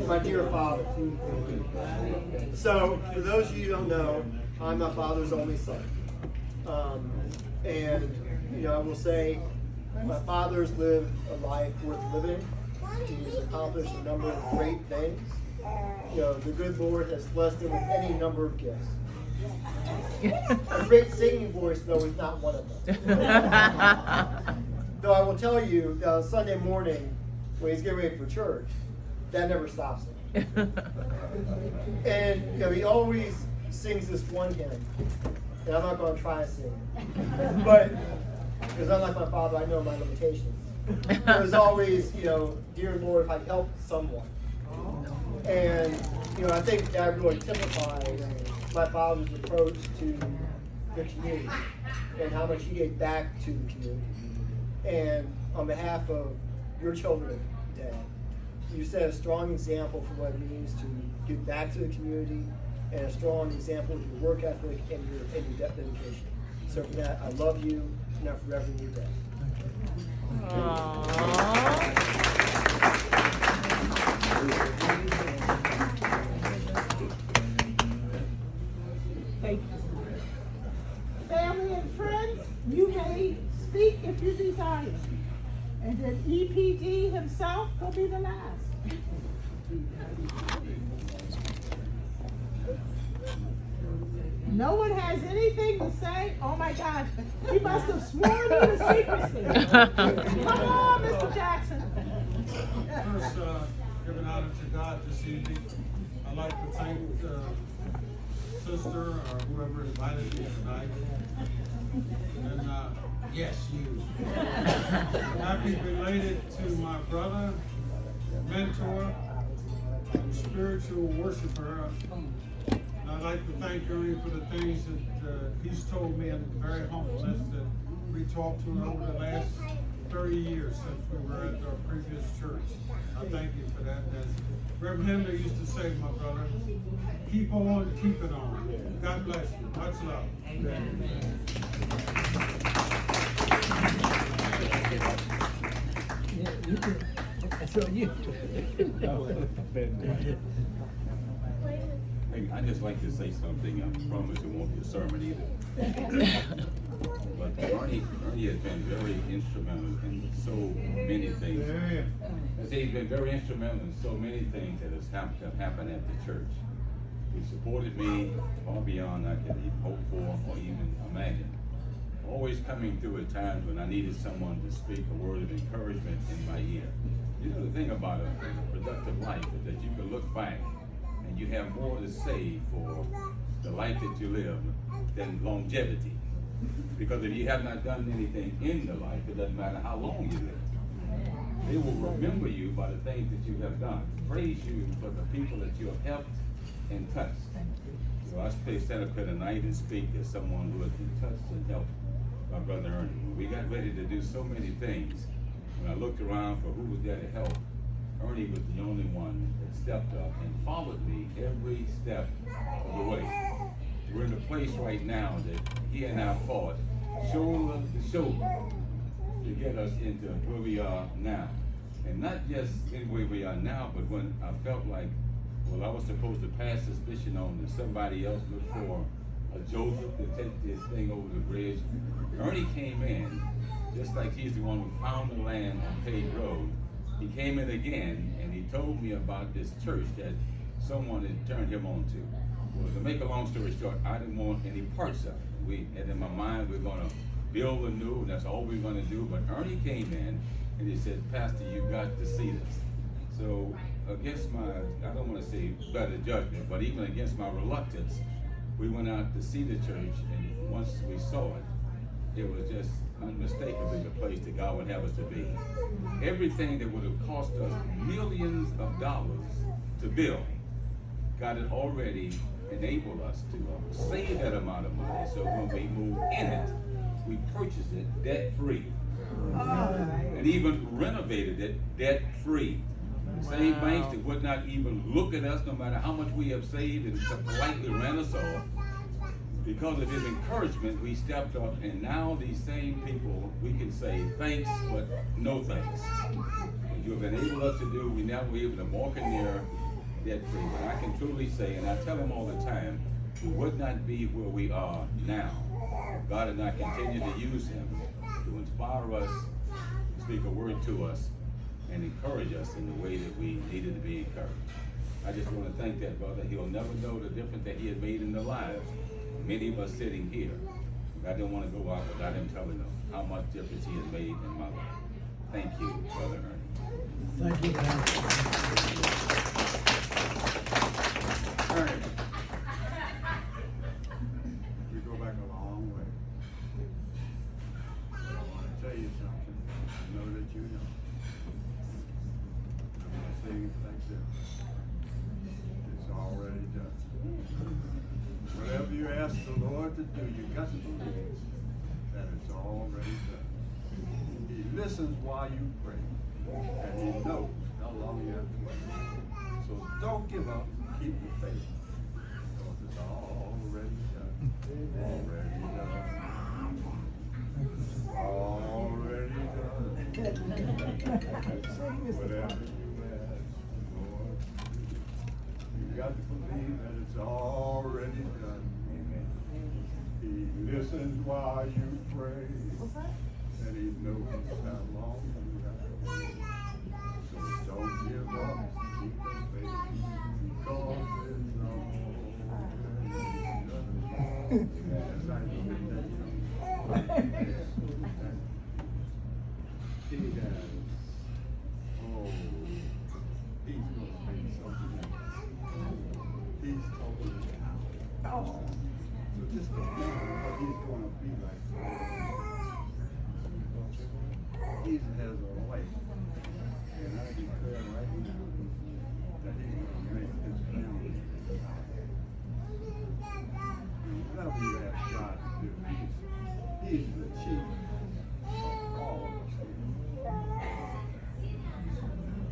my dear father. So, for those of you who don't know, I'm my father's only son. And, I will say, my father's lived a life worth living. He's accomplished a number of great things. The good Lord has blessed him with any number of gifts. A great singing voice, though, is not one of them. Though I will tell you, Sunday morning, when he's getting ready for church, that never stops him. And, he always sings this one hymn. And I'm not going to try to sing it. But, because unlike my father, I know my limitations. It was always, dear Lord, if I help someone. And, I think that really typifies my father's approach to the community and how much he gave back to the community. And on behalf of your children, Dad, you set a strong example for what it means to give back to the community and a strong example of your work ethic and your dedication. So for that, I love you and I'm forever in your debt. Thank you. Family and friends, you may speak if you desire. And then EPD himself will be the last. No one has anything to say? Oh my gosh, he must have sworn you to secrecy. Come on, Mr. Jackson. First, giving honor to God this evening. I'd like to thank sister or whoever invited me tonight. And yes, you. Happy belated to my brother, mentor, and spiritual worshiper. And I'd like to thank Ernie for the things that he's told me in very humbleness that we talked to over the last 30 years since we were at our previous church. I thank you for that. As Reverend Henry used to say to my brother, keep on keeping on. God bless you. Much love. Amen. I just like to say something. I promise it won't be a sermon either. But Ernie has been very instrumental in so many things. I say he's been very instrumental in so many things that have happened at the church. He supported me far beyond I could even hope for or even imagine. Always coming through at times when I needed someone to speak a word of encouragement in my ear. The thing about a productive life is that you can look back and you have more to say for the life that you live than longevity. Because if you have not done anything in the life, it doesn't matter how long you live. They will remember you by the things that you have done. Praise you for the people that you have helped and touched. So I stand up here tonight and speak as someone who has been touched and helped my brother Ernest. We got ready to do so many things. When I looked around for who was there to help, Ernie was the only one that stepped up and followed me every step of the way. We're in a place right now that he and I fought shoulder to shoulder to get us into where we are now. And not just in where we are now, but when I felt like, I was supposed to pass suspicion on to somebody else, look for a Joseph to take this thing over the bridge. Ernie came in, just like he's the one who found the land on Page Road. He came in again and he told me about this church that someone had turned him on to. Well, to make a long story short, I didn't want any parts of it. We had in my mind we're going to build anew, and that's all we're going to do. But Ernie came in and he said, Pastor, you got to see this. So against my, I don't want to say better judgment, but even against my reluctance, we went out to see the church, and once we saw it, it was just unmistakably the place that God would have us to be. Everything that would have cost us millions of dollars to build, God had already enabled us to save that amount of money. So when we move in it, we purchased it debt-free. And even renovated it debt-free. Same banks that would not even look at us no matter how much we have saved and politely ran us off. Because of his encouragement, we stepped up, and now these same people, we can say thanks, but no thanks. What you have enabled us to do, we now were able to walk in there debt-free. But I can truly say, and I tell him all the time, we would not be where we are now. God did not continue to use him to inspire us, speak a word to us, and encourage us in the way that we needed to be encouraged. I just want to thank that brother. He'll never know the difference that he had made in the lives of many of us sitting here. I didn't want to go out without him telling them how much difference he has made in my life. Thank you, Brother Ernest. Thank you, Ernest, we go back a long way. But I want to tell you something. I know that you know. I'm going to say it like this. It's already done. Whatever you ask the Lord to do, you got to believe that it's already done. He listens while you pray, and he knows how long you have to wait. So don't give up. Keep the faith, because it's already done. Already done. Whatever you ask, Lord, you got to believe that it's already done. He listens while you pray, and he knows how long you have to wait. So don't give up. Keep the faith, because it's already done. Yes, I know that. He has. Oh, he's going to be something else. He's totally out. Oh. So just remember what he's going to be like. He has a wife, and I declare right now that he's going to make his family happy. Whatever you ask God to do, he's the chief of all of us here.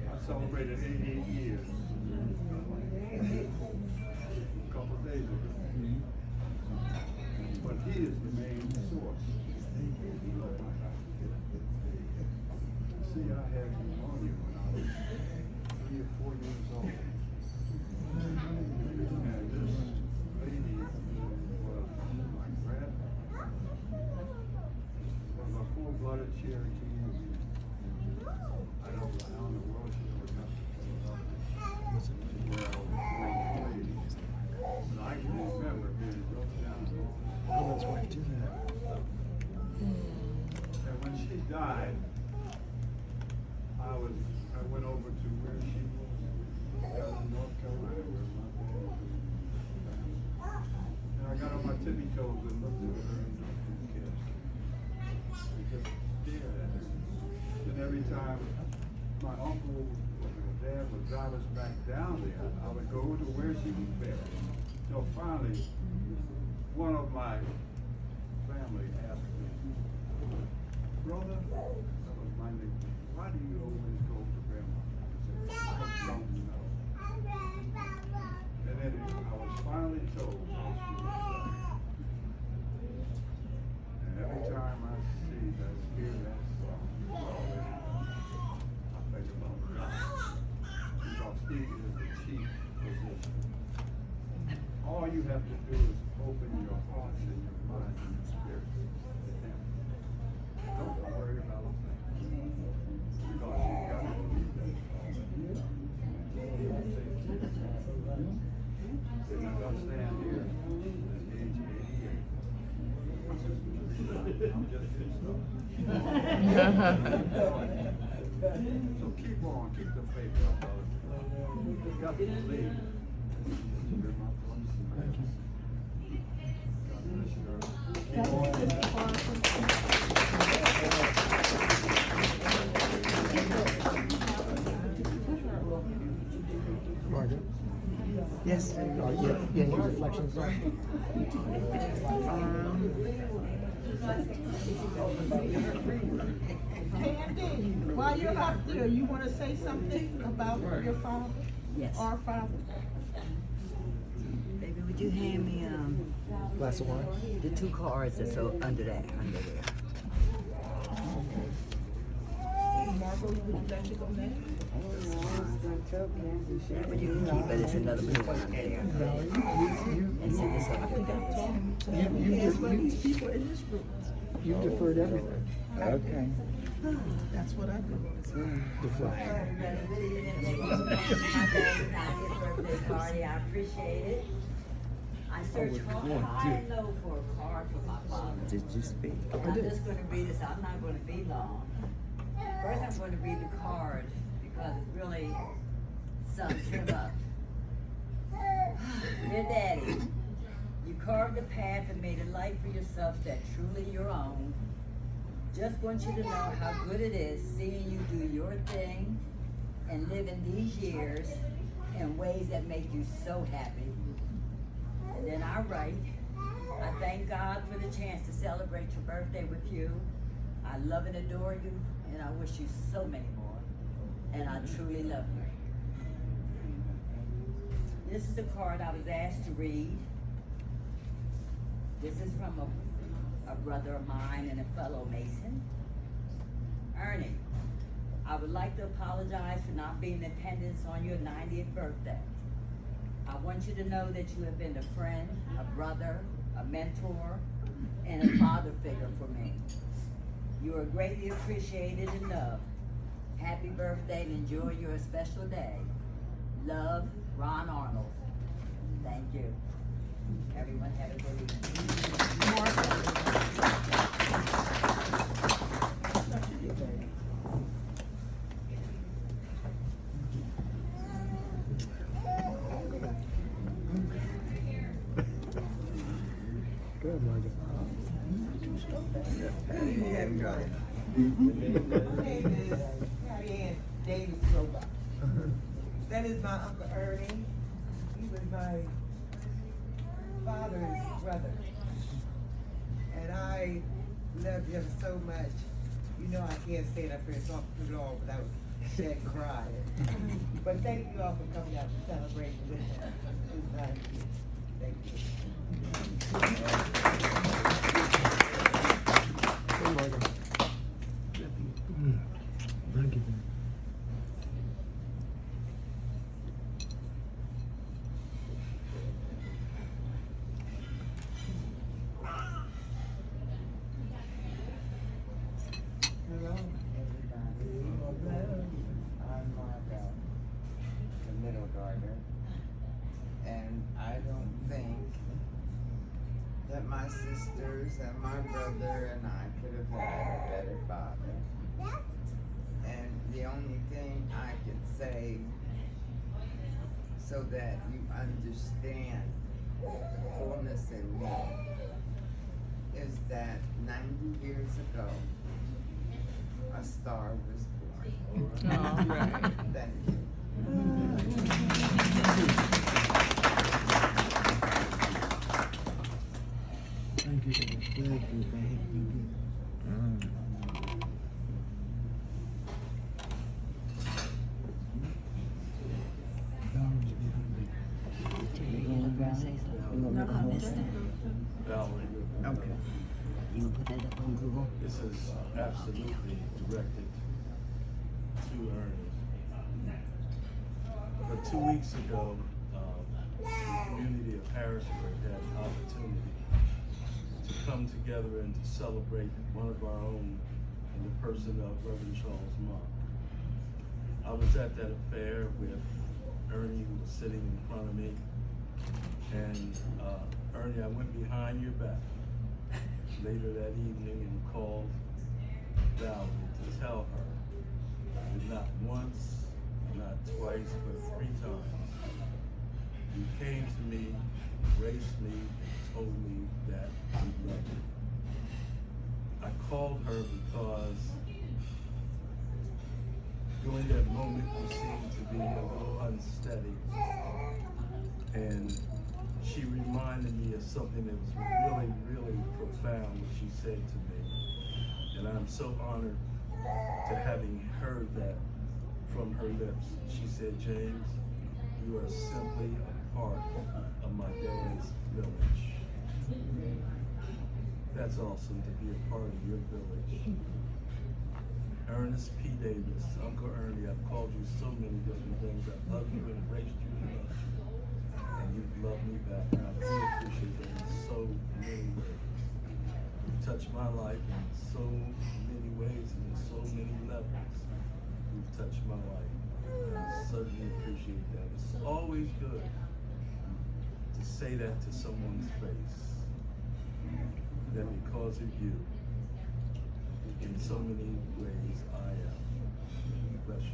I celebrated 88 years a couple of days ago. But he is the main source. See, I had pneumonia when I was 3 or 4 years old. And this lady was my grandmother. Was a full-blooded Cherokee Indian. I don't know how in the world she ever got to Philadelphia, where I was raised. But I can remember being broke down. His wife do that. And when she died, I went over to where she was, down in North Carolina, where my dad was. And I got on my tippy toes and looked at her and looked at the kids. And just stared at her. And every time my uncle or my dad would drive us back down there, I would go to where she was buried. So finally, one of my family asked me, brother, that was my nickname, why do you always go to grandma? I said, I don't know. And then I was finally told that she was dead. And every time I see that, hear that song, I think about God. Because he is the chief physician. All you have to do is open your hearts and your mind and your spirit to him. Don't worry about a thing. Because you got to believe that. And as I stand here at age 88, I'm just getting started. So keep on, keep the faith up, brother. You got to believe. You're my Thank you. Margaret? Yes. Yeah, here's reflections. Candy, while you're up there, you want to say something about your father? Yes. Our father? Baby, would you hand me Glass of wine? the 2 cards that's under there? Margaret? would you like to go next? But you can keep it as another blue one there. And set this up. It's for these people in this room. You deferred everything. Okay. That's what I do. Deflect. Birthday party, I appreciate it. I searched high and low for a card for my father. Did you speak? I'm just going to read this. I'm not going to be long. First, I'm going to read the card because it really sums him up. Dear Daddy, you carved a path and made a life for yourself that's truly your own. Just want you to know how good it is seeing you do your thing and live in these years in ways that make you so happy. And then I write, I thank God for the chance to celebrate your birthday with you. I love and adore you, and I wish you so many more. And I truly love you. This is a card I was asked to read. This is from a brother of mine and a fellow Mason. Ernie, I would like to apologize for not being in attendance on your 90th birthday. I want you to know that you have been a friend, a brother, a mentor, and a father figure for me. You are greatly appreciated and loved. Happy birthday and enjoy your special day. Love, Ron Arnold. Thank you. Everyone have a good evening. Good, Margaret. My name is Patty Davis Robot. That is my Uncle Ernie. He was my father's brother. And I love him so much. You know I can't stand up here and talk too long without shedding crying. But thank you all for coming out to celebrate with us. It's nice. Thank you. Hey, Margaret. Thank you. Hello, everybody. I'm Margot, the middle daughter. And I don't think that my sisters and my brother and I could have had a better father. And the only thing I could say so that you understand the fullness in me is that 90 years ago, a star was born. All right. Thank you. Thank you. Thank you. Thank you. No, I missed it. Valerie, Okay. You can put that up on Google. this is absolutely directed to Ernest. But 2 weeks ago, the community of Harrisburg had an opportunity to come together and to celebrate one of our own in the person of Reverend Charles Monk. I was at that affair with Ernie, who was sitting in front of me. And Ernie, I went behind your back later that evening and called Valerie to tell her that not once, not twice, but 3 times, you came to me, embraced me, and told me that you loved me. I called her because during that moment you seemed to be a little unsteady. And she reminded me of something that was really, really profound what she said to me. And I'm so honored to having heard that from her lips. She said, James, you are simply a part of my dad's village. That's awesome to be a part of your village. Ernest P. Davis, Uncle Ernie, I've called you so many different things. I've loved you, embraced you, and loved you. And you've loved me back, and I really appreciate that in so many ways. You've touched my life in so many ways and in so many levels. You've touched my life. And I certainly appreciate that. It's always good to say that to someone's face, that because of you, in so many ways, I am. Bless you.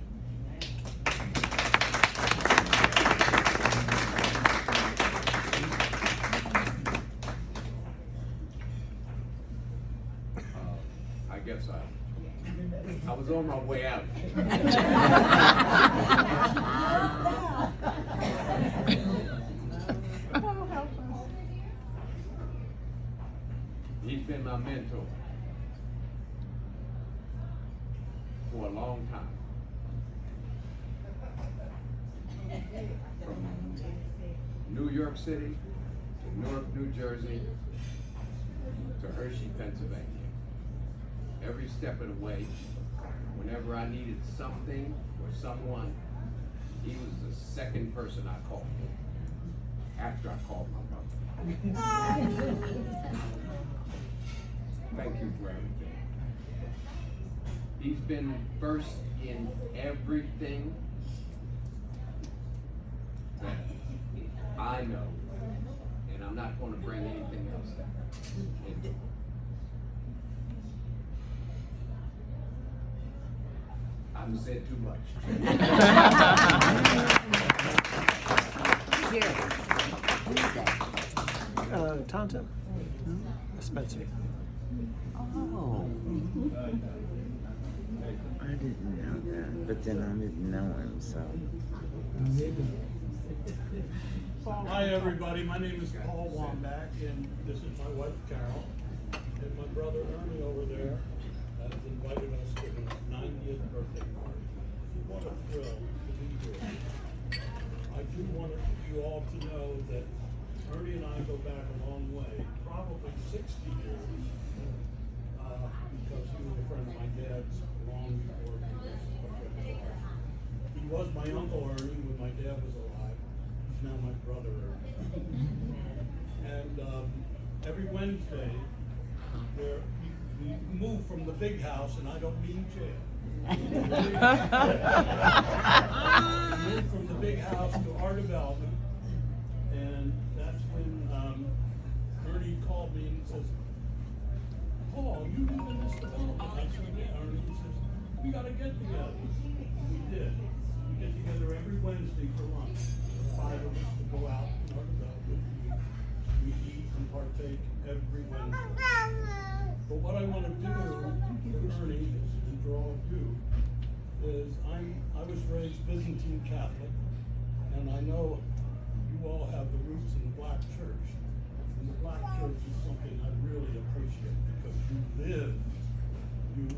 I guess I was on my way out. Oh, help us. He's been my mentor for a long time. From New York City to Newark, New Jersey to Hershey, Pennsylvania. Every step of the way, whenever I needed something or someone, he was the second person I called after I called my mother. Thank you for everything. He's been first in everything that I know, and I'm not going to bring anything else into it. I've said too much. Taunton? Spencer. Oh. I didn't know that, but then I didn't know him, so. Hi everybody, my name is Paul Wambach, and this is my wife Carol, and my brother Ernie over there has invited us to his 90th birthday party. What a thrill to be here. I do want you all to know that Ernie and I go back a long way, probably 60 years, because he was a friend of my dad's long before he was a friend of ours. He was my Uncle Ernie when my dad was alive. He's now my brother Ernie. And every Wednesday, we move from the big house, and I don't mean jail. We moved from the big house to our development, and that's when Ernie called me and says, "Paul, you live in this development." I said, "Yeah, Ernie." He says, "We gotta get together." And we did. We get together every Wednesday for lunch. The 5 of us to go out in our development. We eat and partake every Wednesday. But what I want to do for Ernie and for all of you is I was raised Byzantine Catholic, and I know you all have the roots in the Black Church. And the Black Church is something I really appreciate because you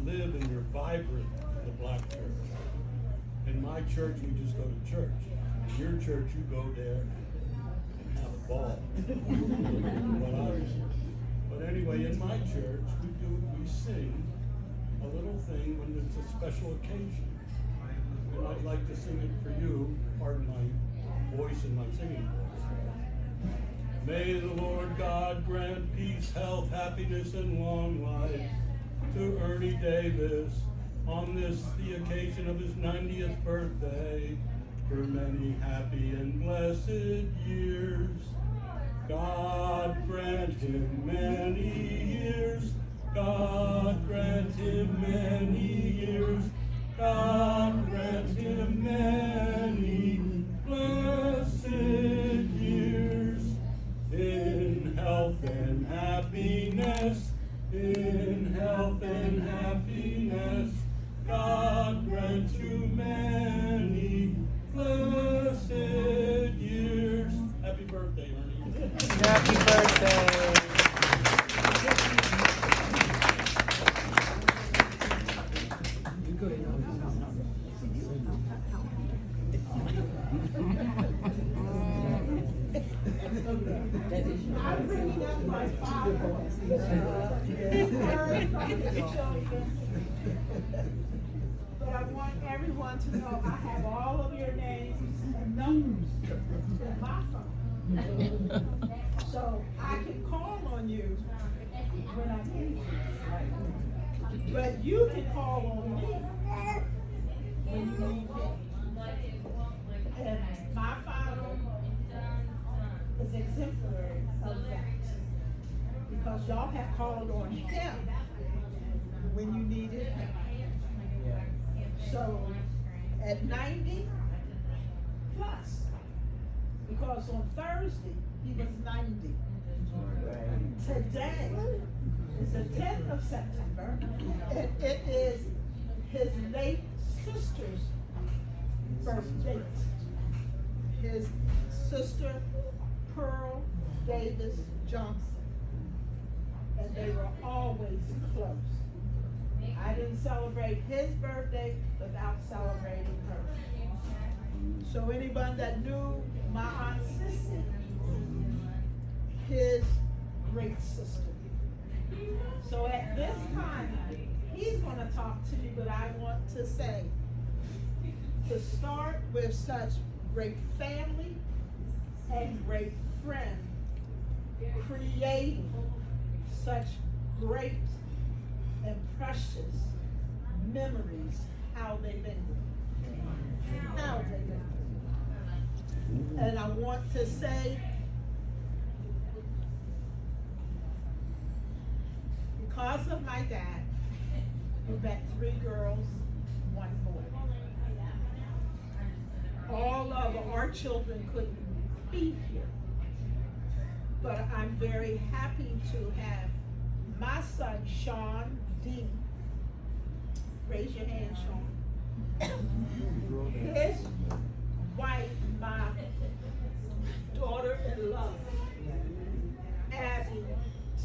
live and you're vibrant in the Black Church. In my church, we just go to church. In your church, you go there and have a ball. But anyway, in my church, we sing a little thing when it's a special occasion. And I'd like to sing it for you, pardon my voice and my singing voice. May the Lord God grant peace, health, happiness, and long life to Ernie Davis on this, the occasion of his 90th birthday, for many happy and blessed years. God grant him many years. God grant him many years. God grant him many blessed years. In health and happiness, in health and happiness, God grant you many blessed years. Happy birthday, Ernie. Happy birthday. I'm bringing up my father. I want everyone to know I have all of your names and numbers in my phone. So I can call on you when I need you. But you can call on me when you need me. And my father is exemplary of that. Because y'all have called on him when you needed him. So at 90 plus, because on Thursday he was 90. Today is the 10th of September, and it is his late sister's birthday. His sister, Pearl Davis Johnson. And they were always close. I didn't celebrate his birthday without celebrating her. So anyone that knew my Aunt Sissy, his great sister. So at this time, he's gonna talk to you, but I want to say, to start with such great family and great friend, creating such great and precious memories, how they've been. And I want to say, because of my dad, we've got 3 girls, 1 boy. All of our children couldn't be here. But I'm very happy to have my son, Sean Dean. Raise your hand, Sean. His wife, my daughter-in-law, Abby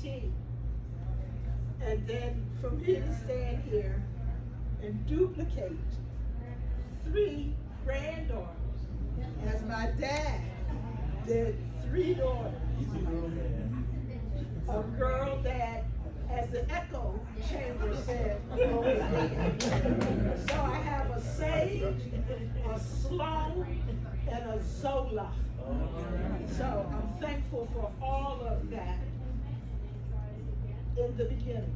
T. And then for me to stand here and duplicate 3 granddaughters, as my dad did 3 daughters. A girl that, as the echo chamber said, so I have a Sage, a Sloan, and a Zola. So I'm thankful for all of that in the beginning.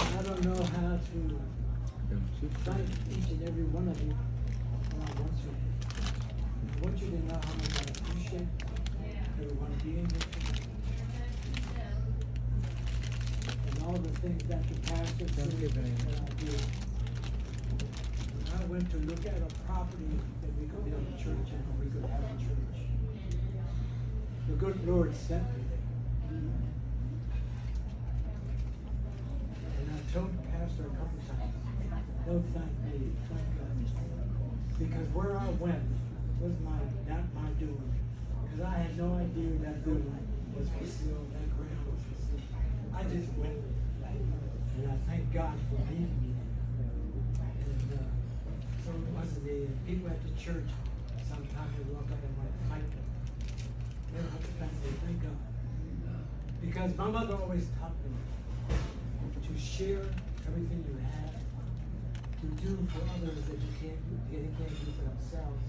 I don't know how to thank each and every one of you. I want you to know how much I appreciate everyone being here tonight. And all the things that the pastor said that I did. When I went to look at a property that we could build a church in, or we could have a church, the good Lord sent me there. And I told the pastor a couple times, don't thank me, thank God. Because where I went was not my doing. Because I had no idea that building was for sale, that ground was for sale. I just went. And I thank God for leading me. And so the people at the church, sometimes they walk up and want to fight them. They don't have to fight, they thank God. Because my mother always taught me to share everything you have, to do for others that you can't do for themselves.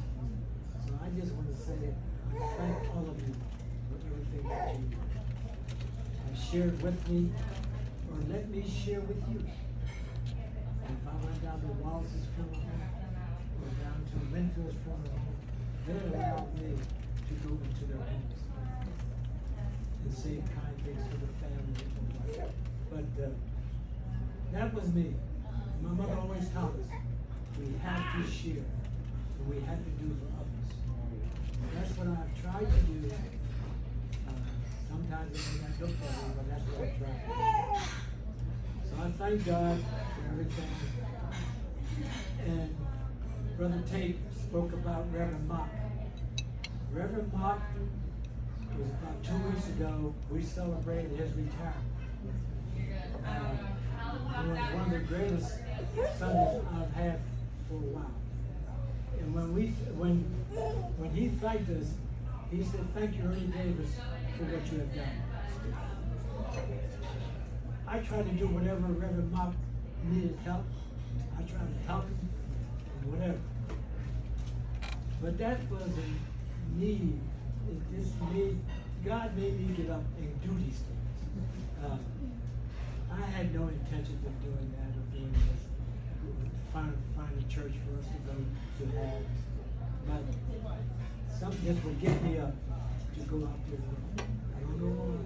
So I just want to say, I thank all of you for everything that you have shared with me, or let me share with you. And if I went down to Wallace's funeral home, or down to Winfield's funeral home, they allowed me to go into their homes and say kind things to the family. But that was me. My mother always taught us, we have to share, and we have to do for others. And that's what I've tried to do. Sometimes it may not look that way, but that's what I try. So I thank God for everything. And Brother Tate spoke about Reverend Mock. Reverend Mock was about 2 weeks ago, we celebrated his retirement. It was one of the greatest Sundays I've had for a while. And when he thanked us, he said, thank you, Ernie Davis, for what you have done. I tried to do whatever Reverend Mop needed help. I tried to help him and whatever. But that wasn't me. It just made, God made me get up and do these things. I had no intention of doing that or doing this. Find a church for us to go to have. But something just would get me up to go out there. I don't know why.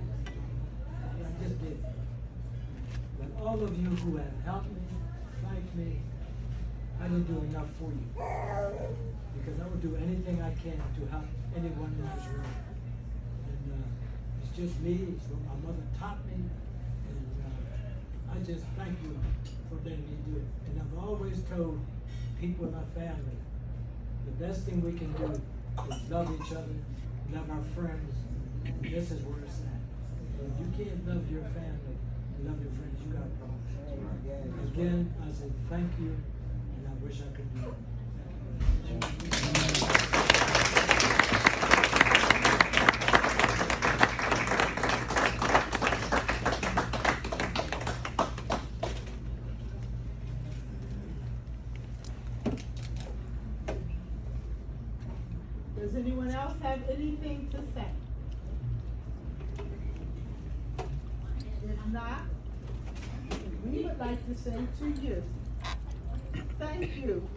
I just did. But all of you who have helped me, thanked me, I didn't do enough for you. Because I would do anything I can to help anyone in this room. And it's just me, it's what my mother taught me. And I just thank you for letting me do it. And I've always told people in my family, the best thing we can do is love each other, love our friends. This is where it's at. If you can't love your family and love your friends, you got a problem. Again, I say thank you, and I wish I could do it. Does anyone else have anything to say? If not, we would like to say to you, thank you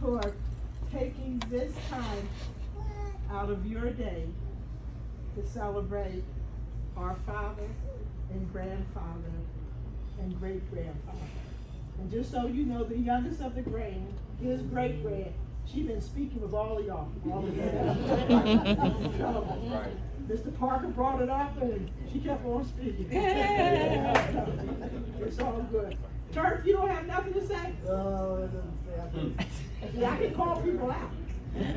for taking this time out of your day to celebrate our father and grandfather and great-grandfather. And just so you know, the youngest of the grand, his great-grand, she's been speaking with all of y'all all the time. Right. Mr. Parker brought it up and she kept on speaking. It's all good. Turk, you don't have nothing to say? No, it doesn't say. Yeah, I can call people out. And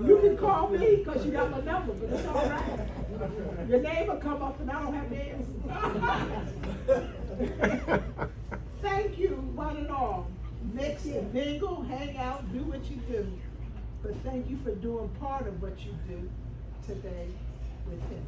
you can call me because you got my number, but it's all right. Your name will come up and I don't have names. Thank you, one and all. Mix and mingle, hang out, do what you do. But thank you for doing part of what you do today with him.